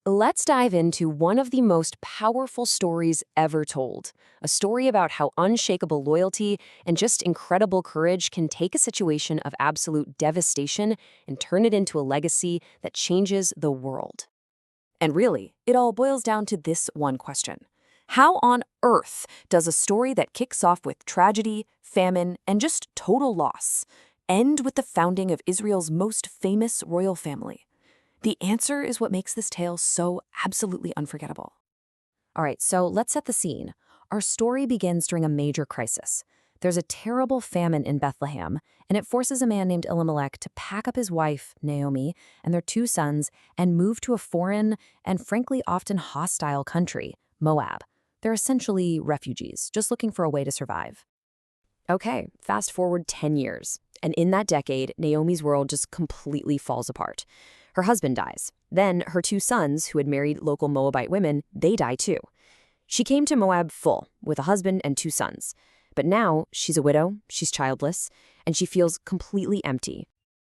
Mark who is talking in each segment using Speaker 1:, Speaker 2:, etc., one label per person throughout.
Speaker 1: Let's dive into one of the most powerful stories ever told. A story about how unshakable loyalty and just incredible courage can take a situation of absolute devastation and turn it into a legacy that changes the world. And really, it all boils down to this one question. How on earth does a story that kicks off with tragedy, famine, and just total loss end with the founding of Israel's most famous royal family? The answer is what makes this tale so absolutely unforgettable. All right, so let's set the scene. Our story begins during a major crisis. There's a terrible famine in Bethlehem, and it forces a man named Elimelech to pack up his wife, Naomi, and their two sons and move to a foreign and frankly often hostile country, Moab. They're essentially refugees, just looking for a way to survive. Okay, fast forward 10 years, and in that decade, Naomi's world just completely falls apart. Her husband dies. Then her two sons, who had married local Moabite women, they die too. She came to Moab full, with a husband and two sons. But now she's a widow, she's childless, and she feels completely empty.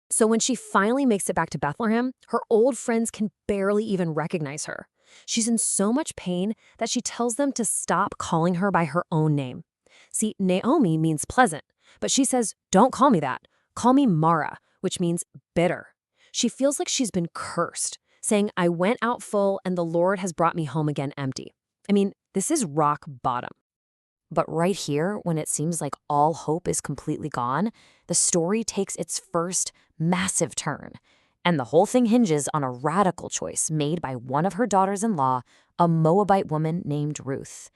Speaker 1: So when she finally makes it back to Bethlehem, her old friends can barely even recognize her. She's in so much pain that she tells them to stop calling her by her own name. See, Naomi means pleasant, but she says, "Don't call me that. Call me Mara," which means bitter. She feels like she's been cursed, saying, "I went out full and the Lord has brought me home again empty." I mean, this is rock bottom. But right here, when it seems like all hope is completely gone, the story takes its first massive turn. And the whole thing hinges on a radical choice made by one of her daughters-in-law, a Moabite woman named Ruth.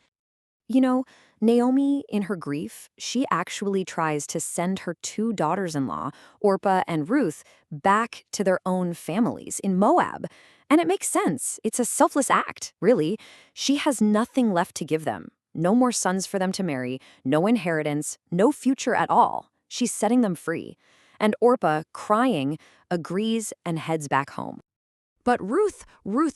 Speaker 1: You know, Naomi, in her grief, she actually tries to send her two daughters-in-law, Orpah and Ruth, back to their own families in Moab. And it makes sense. It's a selfless act, really. She has nothing left to give them. No more sons for them to marry, no inheritance, no future at all. She's setting them free. And Orpah, crying, agrees and heads back home. But Ruth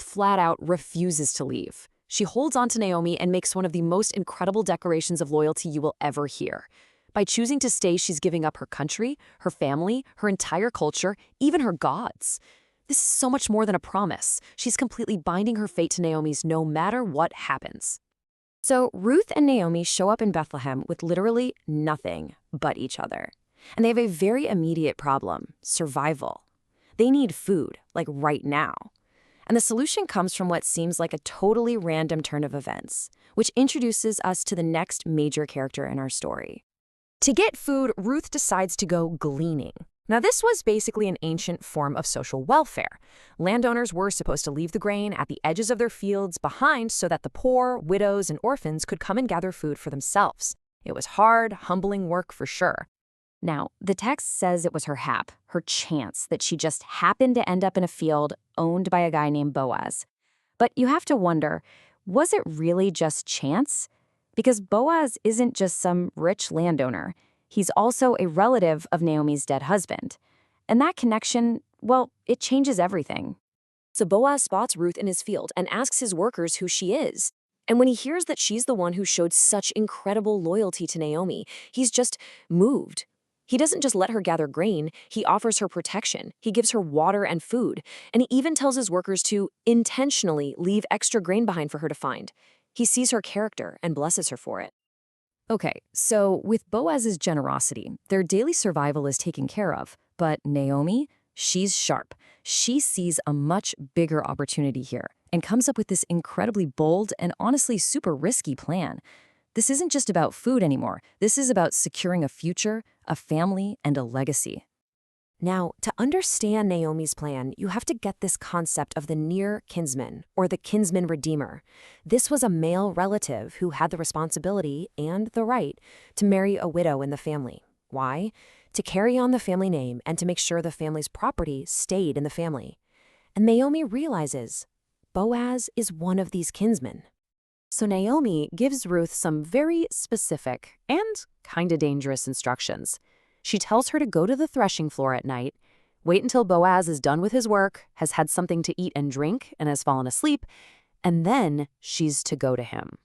Speaker 1: flat out refuses to leave. She holds on to Naomi and makes one of the most incredible declarations of loyalty you will ever hear. By choosing to stay, she's giving up her country, her family, her entire culture, even her gods. This is so much more than a promise. She's completely binding her fate to Naomi's no matter what happens. So Ruth and Naomi show up in Bethlehem with literally nothing but each other. And they have a very immediate problem: survival. They need food, like right now. And the solution comes from what seems like a totally random turn of events, which introduces us to the next major character in our story. To get food, Ruth decides to go gleaning. Now, this was basically an ancient form of social welfare. Landowners were supposed to leave the grain at the edges of their fields behind so that the poor, widows, and orphans could come and gather food for themselves. It was hard, humbling work for sure. Now, the text says it was her hap, her chance, that she just happened to end up in a field owned by a guy named Boaz. But you have to wonder, was it really just chance? Because Boaz isn't just some rich landowner. He's also a relative of Naomi's dead husband. And that connection, well, it changes everything. So Boaz spots Ruth in his field and asks his workers who she is. And when he hears that she's the one who showed such incredible loyalty to Naomi, he's just moved. He doesn't just let her gather grain, he offers her protection, he gives her water and food, and he even tells his workers to intentionally leave extra grain behind for her to find. He sees her character and blesses her for it. Okay, so with Boaz's generosity, their daily survival is taken care of, but Naomi, she's sharp. She sees a much bigger opportunity here and comes up with this incredibly bold and honestly super risky plan. This isn't just about food anymore. This is about securing a future, a family, and a legacy. Now, to understand Naomi's plan, you have to get this concept of the near kinsman, or the kinsman redeemer. This was a male relative who had the responsibility and the right to marry a widow in the family. Why? To carry on the family name and to make sure the family's property stayed in the family. And Naomi realizes Boaz is one of these kinsmen. So Naomi gives Ruth some very specific and kind of dangerous instructions. She tells her to go to the threshing floor at night, wait until Boaz is done with his work, has had something to eat and drink, and has fallen asleep, and then she's to go to him.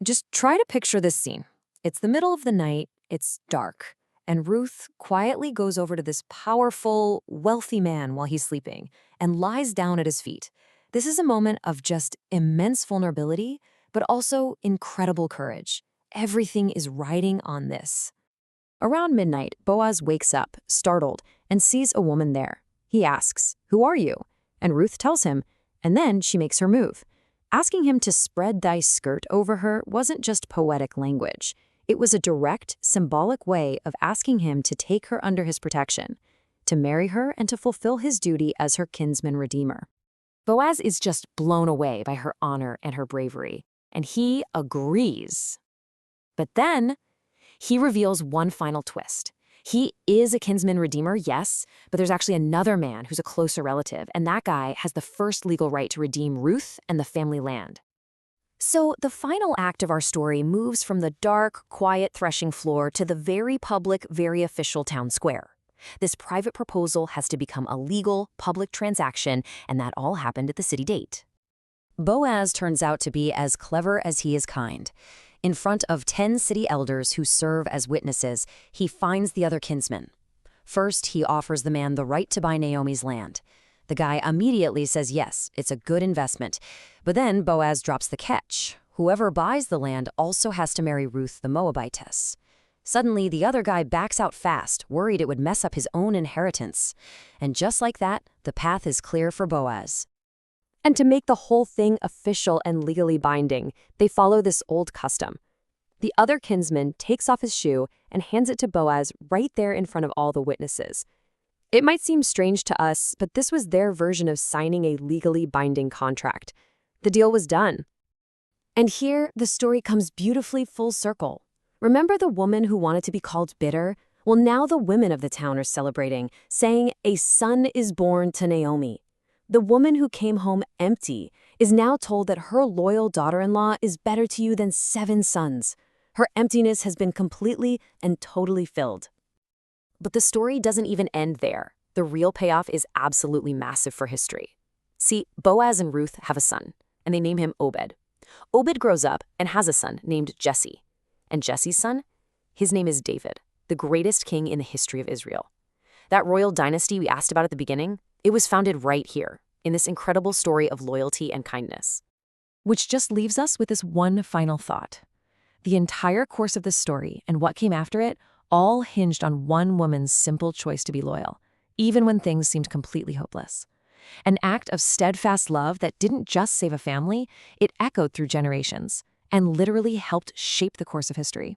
Speaker 1: Just try to picture this scene. It's the middle of the night, it's dark, and Ruth quietly goes over to this powerful, wealthy man while he's sleeping and lies down at his feet. This is a moment of just immense vulnerability, but also incredible courage. Everything is riding on this. Around midnight, Boaz wakes up, startled, and sees a woman there. He asks, "Who are you?" And Ruth tells him, and then she makes her move. Asking him to spread thy skirt over her wasn't just poetic language. It was a direct, symbolic way of asking him to take her under his protection, to marry her and to fulfill his duty as her kinsman redeemer. Boaz is just blown away by her honor and her bravery, and he agrees. But then, he reveals one final twist. He is a kinsman redeemer, yes, but there's actually another man who's a closer relative, and that guy has the first legal right to redeem Ruth and the family land. So the final act of our story moves from the dark, quiet threshing floor to the very public, very official town square. This private proposal has to become a legal, public transaction, and that all happened at the city gate. Boaz turns out to be as clever as he is kind. In front of 10 city elders who serve as witnesses, he finds the other kinsman. First, he offers the man the right to buy Naomi's land. The guy immediately says yes, it's a good investment. But then Boaz drops the catch. Whoever buys the land also has to marry Ruth the Moabitess. Suddenly, the other guy backs out fast, worried it would mess up his own inheritance. And just like that, the path is clear for Boaz. And to make the whole thing official and legally binding, they follow this old custom. The other kinsman takes off his shoe and hands it to Boaz right there in front of all the witnesses. It might seem strange to us, but this was their version of signing a legally binding contract. The deal was done. And here, the story comes beautifully full circle. Remember the woman who wanted to be called bitter? Well, now the women of the town are celebrating, saying, "A son is born to Naomi." The woman who came home empty is now told that her loyal daughter-in-law is better to you than 7 sons. Her emptiness has been completely and totally filled. But the story doesn't even end there. The real payoff is absolutely massive for history. See, Boaz and Ruth have a son, and they name him Obed. Obed grows up and has a son named Jesse. And Jesse's son? His name is David, the greatest king in the history of Israel. That royal dynasty we asked about at the beginning, it was founded right here, in this incredible story of loyalty and kindness. Which just leaves us with this one final thought. The entire course of this story and what came after it all hinged on one woman's simple choice to be loyal, even when things seemed completely hopeless. An act of steadfast love that didn't just save a family, it echoed through generations and literally helped shape the course of history.